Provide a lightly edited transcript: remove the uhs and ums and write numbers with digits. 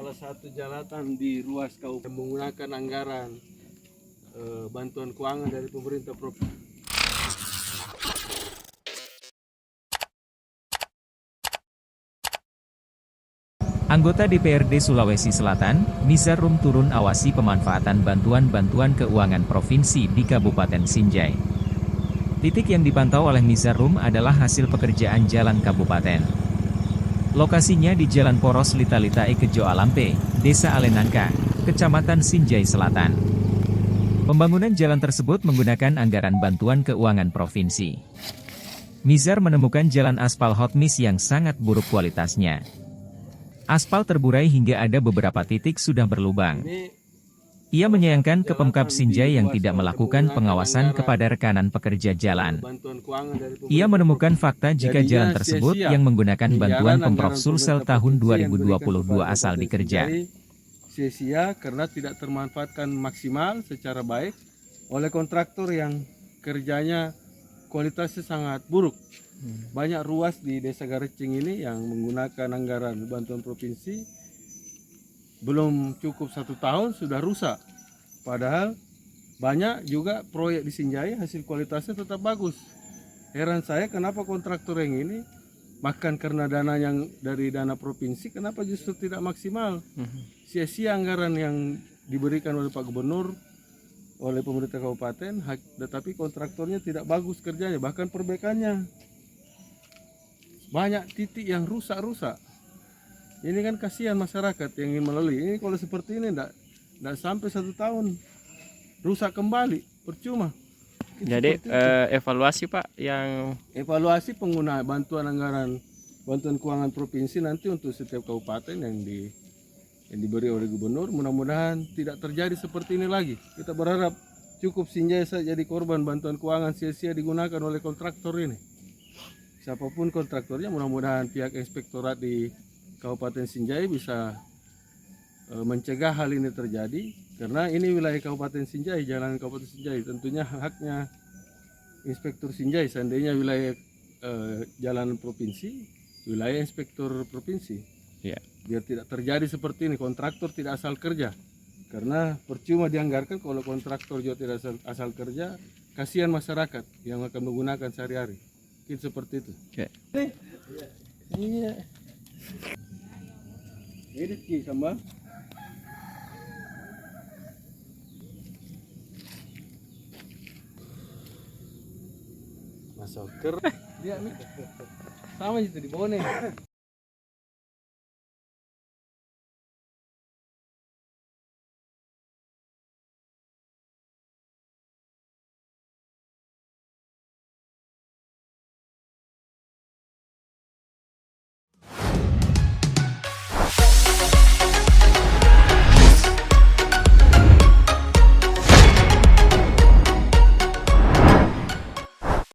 salah satu jalatan di ruas kabupaten menggunakan anggaran bantuan keuangan dari pemerintah provinsi. Anggota DPRD Sulawesi Selatan, Nizar Rum turun awasi pemanfaatan bantuan-bantuan keuangan provinsi di Kabupaten Sinjai. Titik yang dipantau oleh Nizar Rum adalah hasil pekerjaan jalan kabupaten. Lokasinya di Jalan Poros Lita-Lita Kejo Alampe, Desa Alenangka, Kecamatan Sinjai Selatan. Pembangunan jalan tersebut menggunakan anggaran bantuan keuangan provinsi. Nizar menemukan jalan aspal hot mix yang sangat buruk kualitasnya. Aspal terburai hingga ada beberapa titik sudah berlubang. Ia menyayangkan ke Pemkab Sinjai yang tidak melakukan pengawasan kepada rekanan pekerja jalan. Ia menemukan fakta jika jalan tersebut yang menggunakan bantuan Pemprov Sulsel tahun 2022 asal dikerja. Sia-sia karena tidak termanfaatkan maksimal secara baik oleh kontraktor yang kerjanya kualitasnya sangat buruk. Banyak ruas di Desa Garecing ini yang menggunakan anggaran bantuan provinsi belum cukup 1 tahun sudah rusak. Padahal banyak juga proyek di Sinjai hasil kualitasnya tetap bagus. Heran saya kenapa kontraktor yang ini makan karena dana yang dari dana provinsi, kenapa justru tidak maksimal? Sia-sia anggaran yang diberikan oleh Pak Gubernur, oleh pemerintah kabupaten, tetapi kontraktornya tidak bagus kerjanya, bahkan perbaikannya. Banyak titik yang rusak-rusak. Ini kan kasihan masyarakat yang ingin melalui. Ini kalau seperti ini tidak sampai 1 tahun rusak kembali, percuma. Jadi evaluasi Pak yang evaluasi pengguna bantuan anggaran bantuan keuangan provinsi nanti untuk setiap kabupaten yang diberi oleh gubernur, mudah-mudahan tidak terjadi seperti ini lagi. Kita berharap cukup Sinjai saja jadi korban bantuan keuangan sia-sia digunakan oleh kontraktor ini. Siapapun kontraktornya, mudah-mudahan pihak inspektorat di Kabupaten Sinjai bisa mencegah hal ini terjadi, karena ini wilayah Kabupaten Sinjai, jalan Kabupaten Sinjai, tentunya haknya Inspektur Sinjai. Seandainya wilayah jalan provinsi, wilayah inspektur provinsi. ya. Biar tidak terjadi seperti ini, kontraktor tidak asal kerja, karena percuma dianggarkan kalau kontraktor juga tidak asal kerja, kasihan masyarakat yang akan menggunakan sehari-hari. Itu seperti itu. Oke. Iya. Edit ki sama. Masuk ker. Dia nih. Sama itu di bawah nih.